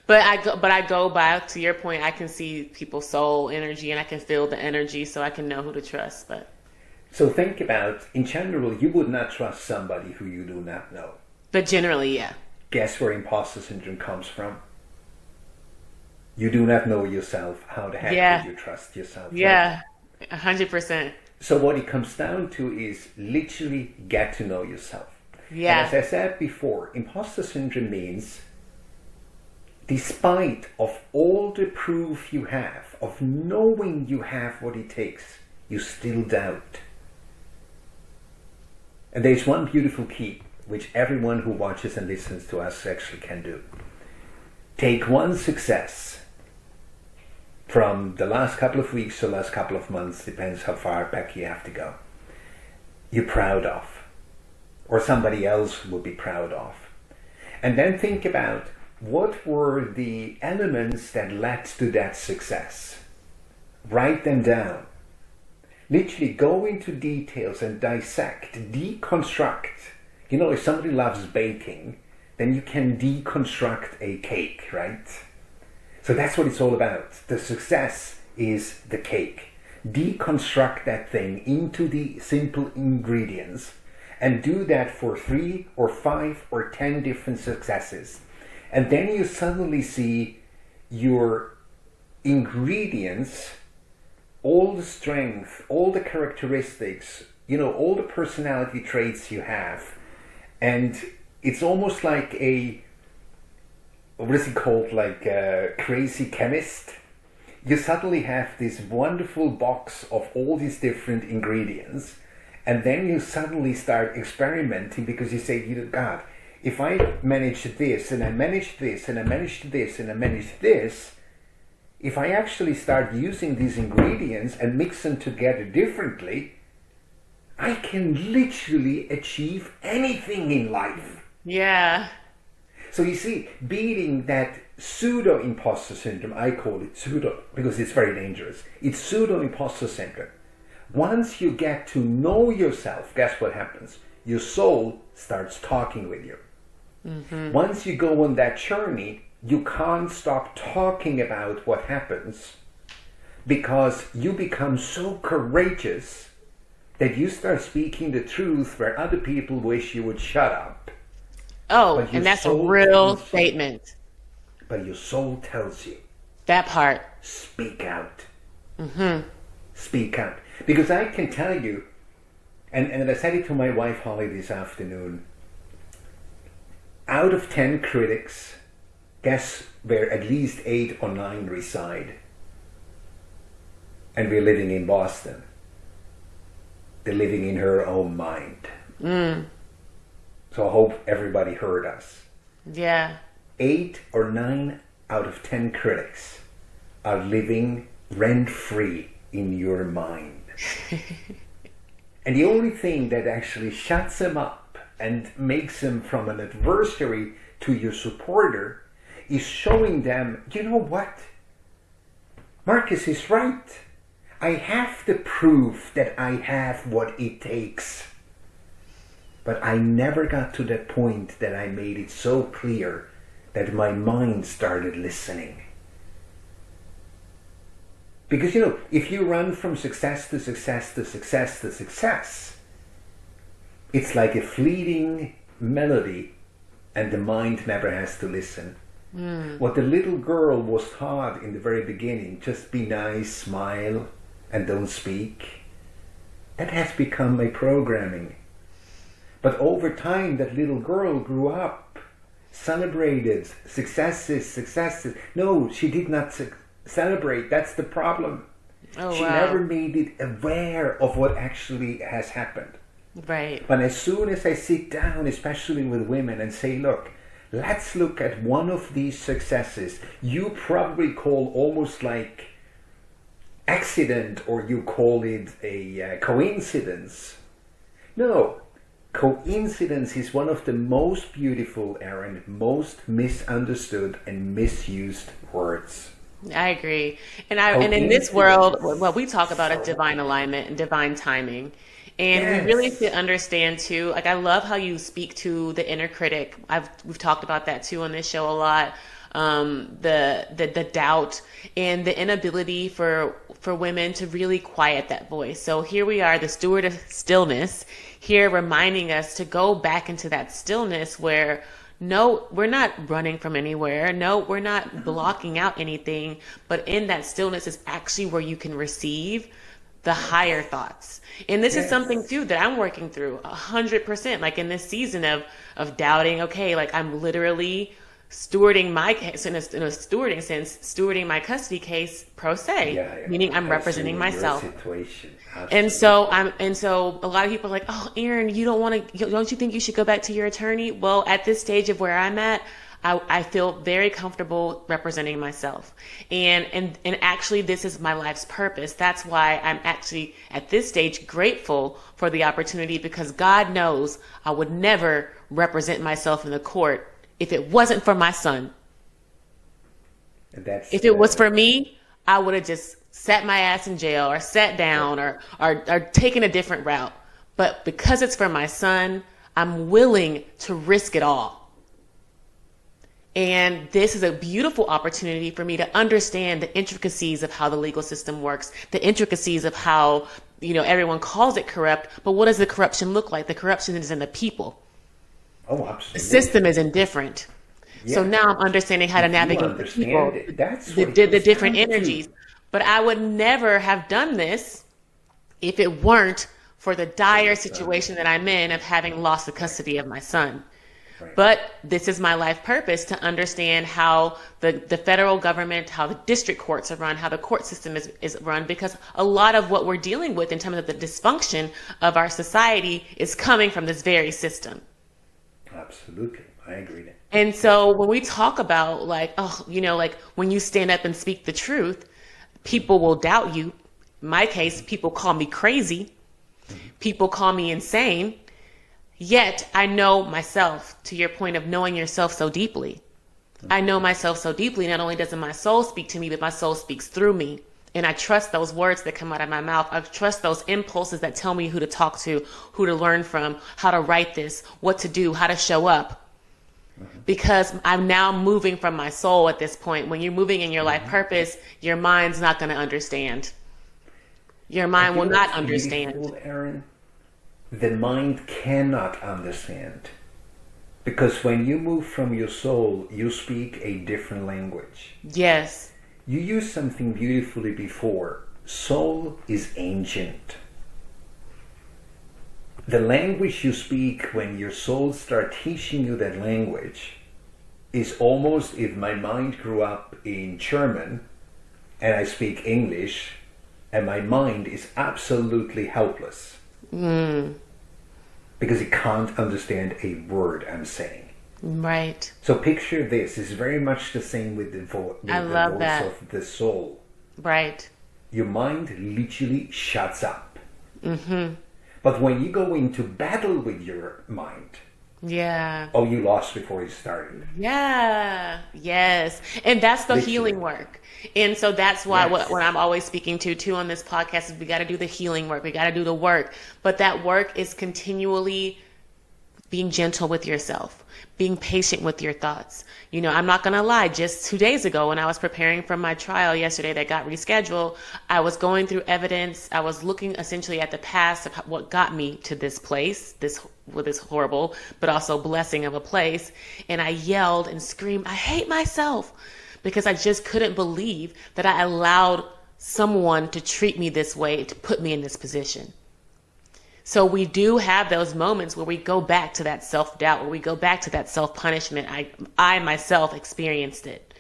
But I go back to your point. I can see people's soul energy, and I can feel the energy, so I can know who to trust. But so think about, in general, you would not trust somebody who you do not know. But generally, yeah. Guess where imposter syndrome comes from? You do not know yourself. How the heck would you trust yourself? Yeah, 100%. So what it comes down to is literally get to know yourself. Yeah. And as I said before, imposter syndrome means despite of all the proof you have, of knowing you have what it takes, you still doubt. And there's one beautiful key, which everyone who watches and listens to us actually can do. Take one success from the last couple of weeks or last couple of months, depends how far back you have to go, you're proud of, or somebody else will be proud of. And then think about what were the elements that led to that success. Write them down. Literally go into details and dissect, deconstruct. You know, if somebody loves baking, then you can deconstruct a cake, right? So that's what it's all about. The success is the cake. Deconstruct that thing into the simple ingredients and do that for 3 or 5 or 10 different successes. And then you suddenly see your ingredients, all the strength, all the characteristics, you know, all the personality traits you have. And it's almost like what is it called? Like a crazy chemist. You suddenly have this wonderful box of all these different ingredients. And then you suddenly start experimenting because you say, you know, God, if I manage this and I manage this and I manage this and I manage this, if I actually start using these ingredients and mix them together differently, I can literally achieve anything in life. Yeah. So you see, beating that pseudo-imposter syndrome, I call it pseudo because it's very dangerous. It's pseudo-imposter syndrome. Once you get to know yourself, guess what happens? Your soul starts talking with you. Mm-hmm. Once you go on that journey, you can't stop talking about what happens because you become so courageous that you start speaking the truth where other people wish you would shut up. Oh, and that's a real statement. But your soul tells you. That part. Speak out. Mm-hmm. Speak out. Because I can tell you, and I said it to my wife Holly this afternoon, out of 10 critics, guess where at least 8 or 9 reside? And we're living in Boston. They're living in her own mind. Mm. So I hope everybody heard us. Yeah. 8 or 9 out of 10 critics are living rent-free in your mind. And the only thing that actually shuts them up and makes them from an adversary to your supporter is showing them, you know what? Marcus is right. I have the proof that I have what it takes. But I never got to that point that I made it so clear that my mind started listening. Because, you know, if you run from success to success to success to success, it's like a fleeting melody and the mind never has to listen. Mm. What the little girl was taught in the very beginning, just be nice, smile, and don't speak, that has become a programming. But over time, that little girl grew up, celebrated successes. No, she did not celebrate. That's the problem. Oh, she wow. never made it aware of what actually has happened. Right. But as soon as I sit down, especially with women, and say, look, let's look at one of these successes you probably call almost like accident, or you call it a coincidence. No. Coincidence is one of the most beautiful, Aaron, most misunderstood and misused words. I agree. And in this world, what we talk about is divine alignment and divine timing. And yes. We really should understand too, like I love how you speak to the inner critic. We've talked about that too on this show a lot. The doubt and the inability for women to really quiet that voice. So here we are, the steward of stillness, here reminding us to go back into that stillness where no, we're not running from anywhere. No, we're not blocking out anything. But in that stillness is actually where you can receive the higher thoughts. And this is Yes. something too that I'm working through 100%, like in this season of doubting, okay, like I'm literally stewarding my case in a stewarding sense, stewarding my custody case pro se, meaning I'm representing I see myself. your situation. And so a lot of people are like, oh, Aaron, don't you think you should go back to your attorney? Well, at this stage of where I'm at, I feel very comfortable representing myself. And actually this is my life's purpose. That's why I'm actually at this stage grateful for the opportunity, because God knows I would never represent myself in the court if it wasn't for my son. If it was for me, I would have just sat my ass in jail or sat down or taken a different route. But because it's for my son, I'm willing to risk it all. And this is a beautiful opportunity for me to understand the intricacies of how the legal system works, the intricacies of how, everyone calls it corrupt, but what does the corruption look like? The corruption is in the people. Oh, absolutely. The system is indifferent. Yeah. So now I'm understanding how to navigate the people, the different energies. But I would never have done this if it weren't for the dire situation that I'm in of having lost the custody of my son. Right. But this is my life purpose, to understand how the federal government, how the district courts are run, how the court system is run, because a lot of what we're dealing with in terms of the dysfunction of our society is coming from this very system. Absolutely. I agree. And so when we talk about like when you stand up and speak the truth, people will doubt you. In my case, people call me crazy. People call me insane. Yet I know myself, to your point of knowing yourself so deeply. I know myself so deeply. Not only doesn't my soul speak to me, but my soul speaks through me. And I trust those words that come out of my mouth. I trust those impulses that tell me who to talk to, who to learn from, how to write this, what to do, how to show up. Because I'm now moving from my soul at this point. When you're moving in your life purpose, your mind's not going to understand. Your mind will not understand. Aaron? The mind cannot understand, because when you move from your soul, you speak a different language. Yes. You used something beautifully before. Soul is ancient. The language you speak when your soul starts teaching you that language is almost if my mind grew up in German and I speak English and my mind is absolutely helpless. Because it can't understand a word I'm saying. Right. So picture this. It's very much the same with the voice of the soul. Right. Your mind literally shuts up. Mm-hmm. But when you go into battle with your mind, oh, you lost before you started. Yeah. Yes. And that's the healing work. And so that's why what I'm always speaking to on this podcast is we got to do the healing work. We got to do the work. But that work is continually being gentle with yourself, being patient with your thoughts. I'm not going to lie. Just 2 days ago, when I was preparing for my trial yesterday that got rescheduled, I was going through evidence. I was looking essentially at the past of what got me to this place, this horrible, but also blessing of a place. And I yelled and screamed, I hate myself. Because I just couldn't believe that I allowed someone to treat me this way, to put me in this position. So we do have those moments where we go back to that self-doubt, where we go back to that self-punishment. I myself experienced it.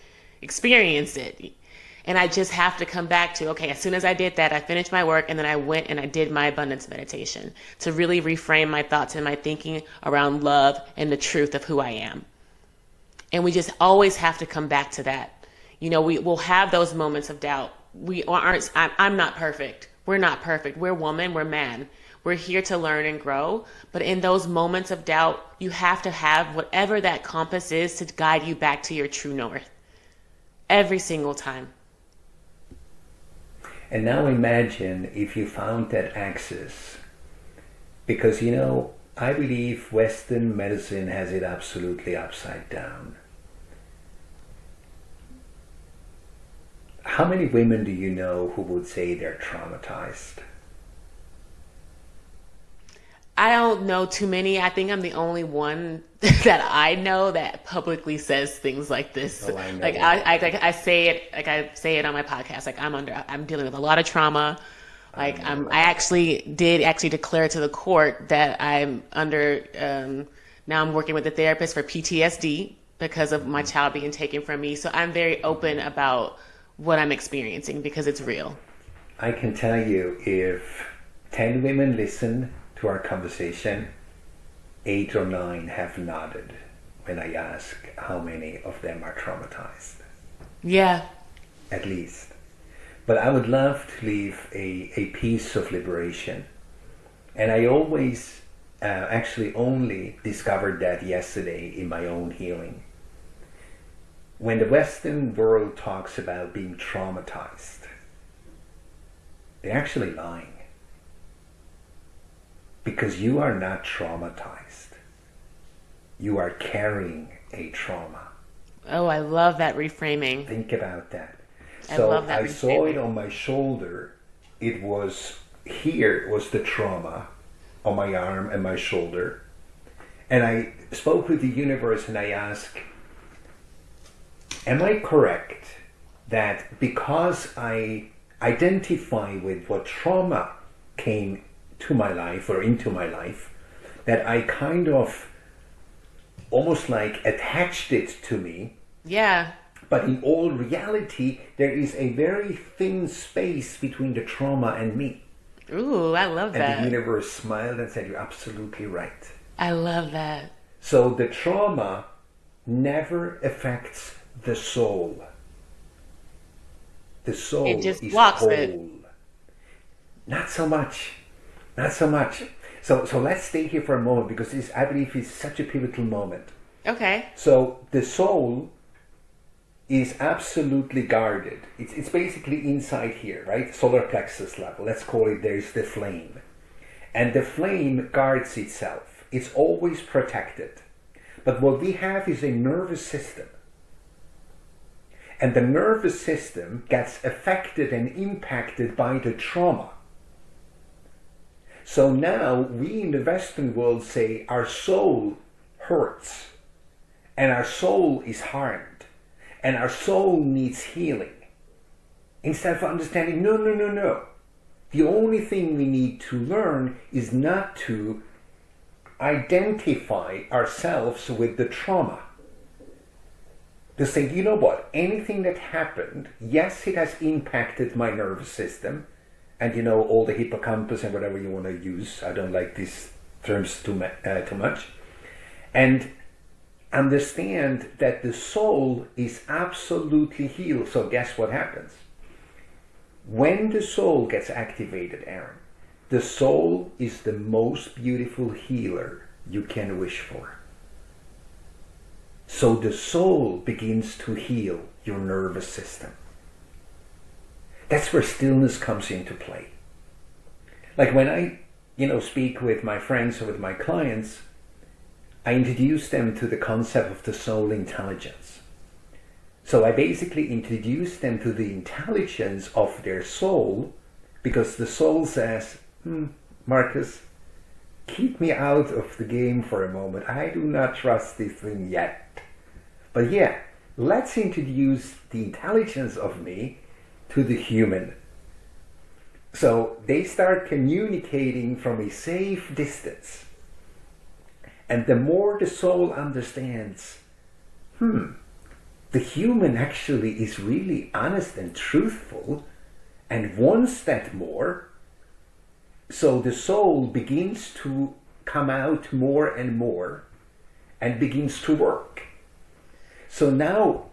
And I just have to come back to, okay, as soon as I did that, I finished my work, and then I went and I did my abundance meditation to really reframe my thoughts and my thinking around love and the truth of who I am. And we just always have to come back to that. We will have those moments of doubt. I'm not perfect. We're not perfect. We're woman. We're man. We're here to learn and grow. But in those moments of doubt, you have to have whatever that compass is to guide you back to your true north. Every single time. And now imagine if you found that axis. Because, I believe Western medicine has it absolutely upside down. How many women do you know who would say they're traumatized? I don't know too many. I think I'm the only one that I know that publicly says things like this. Oh, I know. I say it on my podcast. I'm dealing with a lot of trauma. Like I actually did declare to the court that I'm under. Now I'm working with a therapist for PTSD because of my child being taken from me. So I'm very open about what I'm experiencing because it's real. I can tell you, if 10 women listen to our conversation, 8 or 9 have nodded when I ask how many of them are traumatized. Yeah. At least. But I would love to leave a piece of liberation. And I always actually only discovered that yesterday in my own healing. When the Western world talks about being traumatized, they're actually lying. Because you are not traumatized. You are carrying a trauma. Oh, I love that reframing. Think about that. So I saw it on my shoulder. It was here, it was the trauma on my arm and my shoulder. And I spoke with the universe and I asked, am I correct that because I identify with what trauma came to my life or into my life, that I kind of almost like attached it to me? Yeah. But in all reality, there is a very thin space between the trauma and me. Ooh, I love that. And the universe smiled and said, you're absolutely right. I love that. So the trauma never affects the soul. The soul it just is blocks whole. It. Not so much. Not so much. So let's stay here for a moment because this, I believe, is such a pivotal moment. Okay. So the soul is absolutely guarded. It's basically inside here, right? Solar plexus level. Let's call it, there's the flame. And the flame guards itself. It's always protected. But what we have is a nervous system. And the nervous system gets affected and impacted by the trauma. So now we in the Western world say our soul hurts and our soul is harmed. And our soul needs healing. Instead of understanding, no. The only thing we need to learn is not to identify ourselves with the trauma. To say, you know what, anything that happened, yes, it has impacted my nervous system. And you know, all the hippocampus and whatever you want to use. I don't like these terms too much. And understand that the soul is absolutely healed. So guess what happens? When the soul gets activated, Aaron, the soul is the most beautiful healer you can wish for. So the soul begins to heal your nervous system. That's where stillness comes into play. Like when I, speak with my friends or with my clients, I introduce them to the concept of the soul intelligence. So I basically introduce them to the intelligence of their soul, because the soul says, Markus, keep me out of the game for a moment. I do not trust this thing yet. But yeah, let's introduce the intelligence of me to the human. So they start communicating from a safe distance. And the more the soul understands, the human actually is really honest and truthful and wants that more. So the soul begins to come out more and more and begins to work. So now,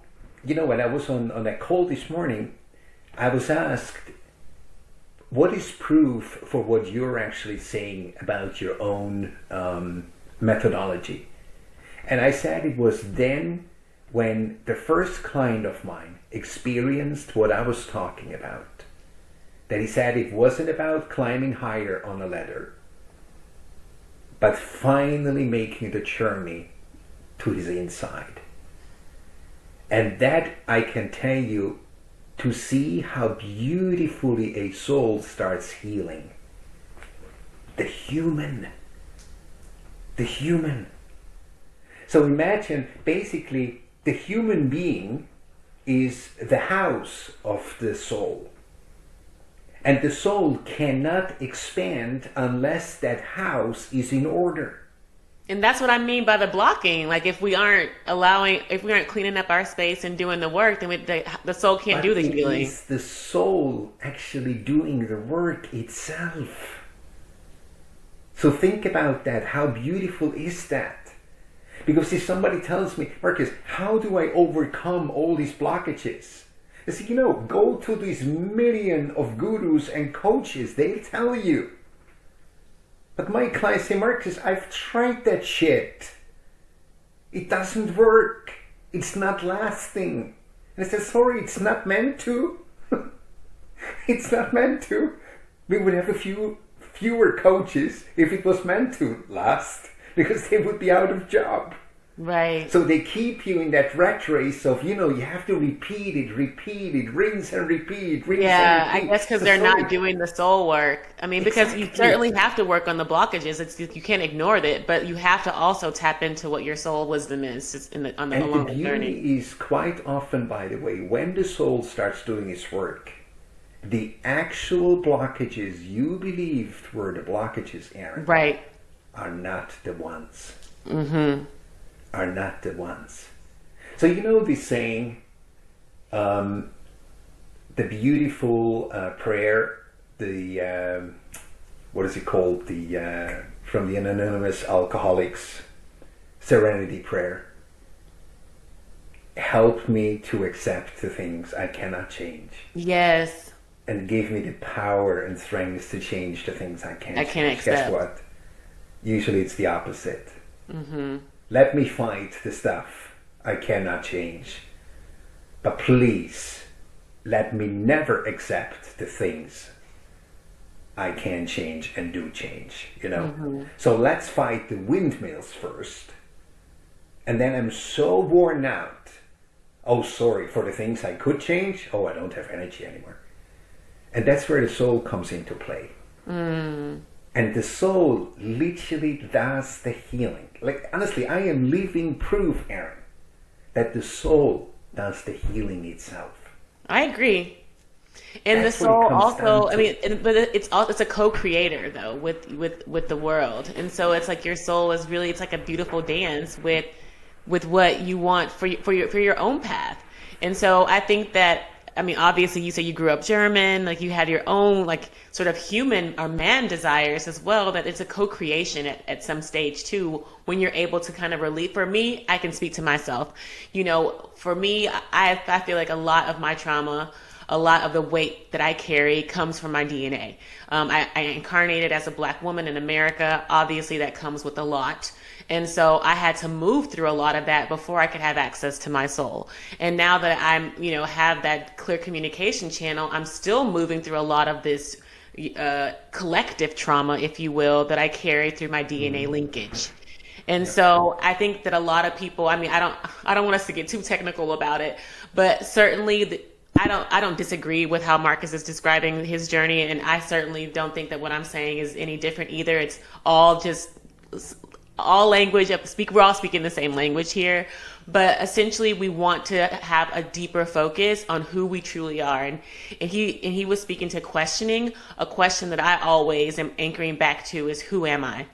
when I was on that call this morning, I was asked, what is proof for what you're actually saying about your own methodology? And I said it was then when the first client of mine experienced what I was talking about, that he said it wasn't about climbing higher on a ladder, but finally making the journey to his inside. And that, I can tell you, to see how beautifully a soul starts healing. The human. So imagine, basically, the human being is the house of the soul. And the soul cannot expand unless that house is in order. And that's what I mean by the blocking. Like if we aren't cleaning up our space and doing the work, then the soul can't do the healing. It's the soul actually doing the work itself. So think about that. How beautiful is that? Because if somebody tells me, Marcus, how do I overcome all these blockages? I say, go to these million of gurus and coaches. They'll tell you. But my clients say, Marcus, I've tried that shit. It doesn't work. It's not lasting. And I said, sorry, it's not meant to. It's not meant to. We would have fewer coaches if it was meant to last, because they would be out of job. Right. So they keep you in that rat race of, you have to repeat it, rinse and repeat, and repeat. I guess because they're not doing the soul work. I mean, because you certainly have to work on the blockages. You can't ignore it, but you have to also tap into what your soul wisdom is along the journey. And the beauty is quite often, by the way, when the soul starts doing its work, the actual blockages you believed were the blockages, Aaron, right, are not the ones. Mm-hmm. Are not the ones. So this saying, the beautiful prayer, the what is it called? The from the Anonymous Alcoholics, Serenity Prayer. Help me to accept the things I cannot change. Yes. And give me the power and strength to change the things I can't accept. Guess what? Usually it's the opposite. Mm-hmm. Let me fight the stuff I cannot change. But please, let me never accept the things I can change and do change, Mm-hmm. So let's fight the windmills first. And then I'm so worn out. Oh, sorry, for the things I could change. Oh, I don't have energy anymore. And that's where the soul comes into play. Mm. And the soul literally does the healing. Like, honestly, I am living proof, Aaron, that the soul does the healing itself. I agree. And That's the soul also, but it's a co-creator though with the world. And so it's like your soul is really, it's like a beautiful dance with what you want for your own path. And so I think that, obviously you say you grew up German, like you had your own like sort of human or man desires as well, that it's a co-creation at some stage too, when you're able to kind of relieve. For me, I can speak to myself, for me, I feel like a lot of my trauma, a lot of the weight that I carry comes from my DNA. I incarnated as a Black woman in America. Obviously that comes with a lot. And so I had to move through a lot of that before I could have access to my soul. And now that I'm, have that clear communication channel, I'm still moving through a lot of this collective trauma, if you will, that I carry through my DNA linkage. And so I think that a lot of people, I don't want us to get too technical about it, but certainly I don't disagree with how Marcus is describing his journey. And I certainly don't think that what I'm saying is any different either. It's all just all language, we're all speaking the same language here, but essentially we want to have a deeper focus on who we truly are. And he was speaking to questioning. A question that I always am anchoring back to is, who am I?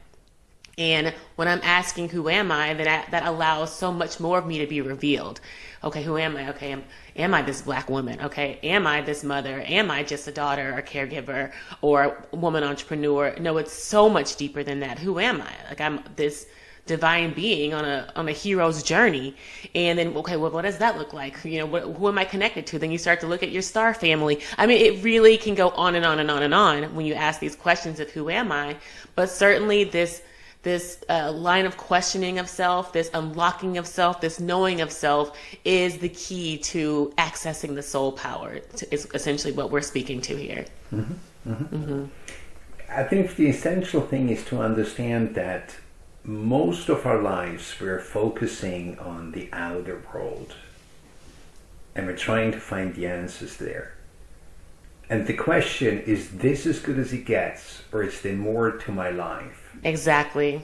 And when I'm asking who am I, that allows so much more of me to be revealed. Okay, who am I? Okay, am I this Black woman? Okay, am I this mother? Am I just a daughter or caregiver or a woman entrepreneur? No, it's so much deeper than that. Who am I? Like, I'm this divine being on a hero's journey. And then, okay, well, what does that look like? Who am I connected to? Then you start to look at your star family. It really can go on and on and on and on when you ask these questions of who am I. But certainly this line of questioning of self, this unlocking of self, this knowing of self is the key to accessing the soul power. Is essentially what we're speaking to here. Mm-hmm. Mm-hmm. Mm-hmm. I think the essential thing is to understand that most of our lives we're focusing on the outer world and we're trying to find the answers there. And the question is this as good as it gets, or is there more to my life? Exactly.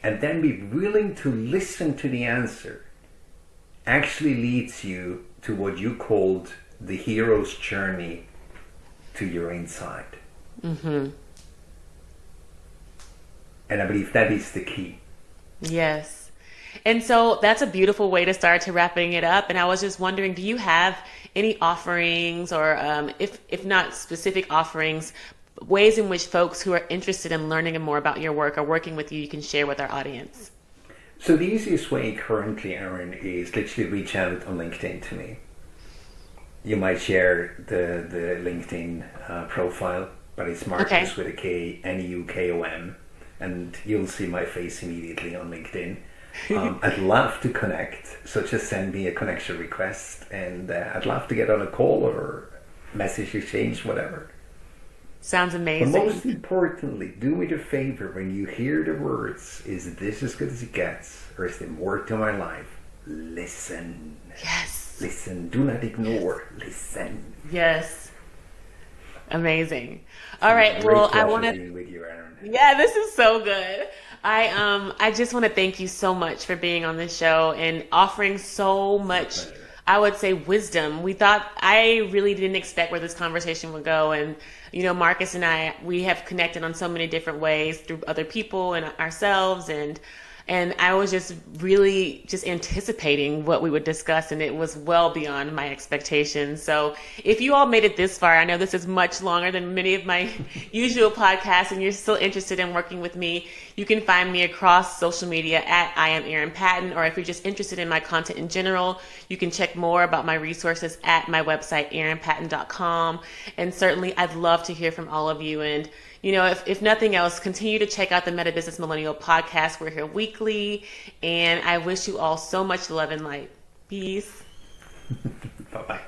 And then be willing to listen to the answer actually leads you to what you called the hero's journey to your inside. Mm-hmm. And I believe that is the key. Yes. And so that's a beautiful way to start to wrapping it up. And I was just wondering, do you have any offerings or if not specific offerings, ways in which folks who are interested in learning more about your work or working with you can share with our audience? So the easiest way currently, Aaron, is literally reach out on LinkedIn to me. You might share the LinkedIn profile, but it's Markus with a K, Neukom, and you'll see my face immediately on LinkedIn. I'd love to connect, so just send me a connection request, and I'd love to get on a call or message exchange, whatever. Sounds amazing. But most importantly, do me the favor when you hear the words, is this as good as it gets, or is there more to my life? Listen. Yes. Listen. Do not ignore. Listen. Yes. Amazing. All right. Well, I want to. With you, Aaron. Yeah, this is so good. I just want to thank you so much for being on this show and offering so much, I would say, wisdom. I really didn't expect where this conversation would go. And, you know, Markus and I, we have connected on so many different ways through other people and ourselves. And I was just really just anticipating what we would discuss, and it was well beyond my expectations. So if you all made it this far, I know this is much longer than many of my usual podcasts, and you're still interested in working with me, you can find me across social media at I am Aaron Patton, or if you're just interested in my content in general, you can check more about my resources at my website, aaronpatton.com. And certainly I'd love to hear from all of you. And you know, if nothing else, continue to check out the Meta Business Millennial podcast. We're here weekly, and I wish you all so much love and light. Peace. Bye-bye.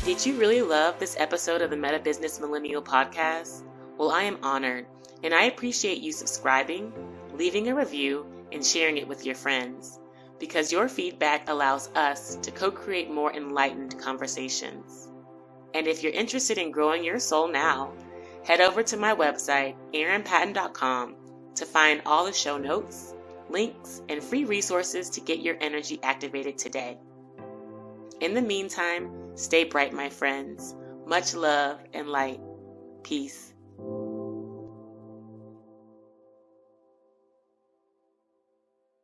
Did you really love this episode of the Meta Business Millennial podcast? Well, I am honored, and I appreciate you subscribing, leaving a review, and sharing it with your friends, because your feedback allows us to co-create more enlightened conversations. And if you're interested in growing your soul now, head over to my website, aaronpatton.com, to find all the show notes, links, and free resources to get your energy activated today. In the meantime, stay bright, my friends. Much love and light. Peace.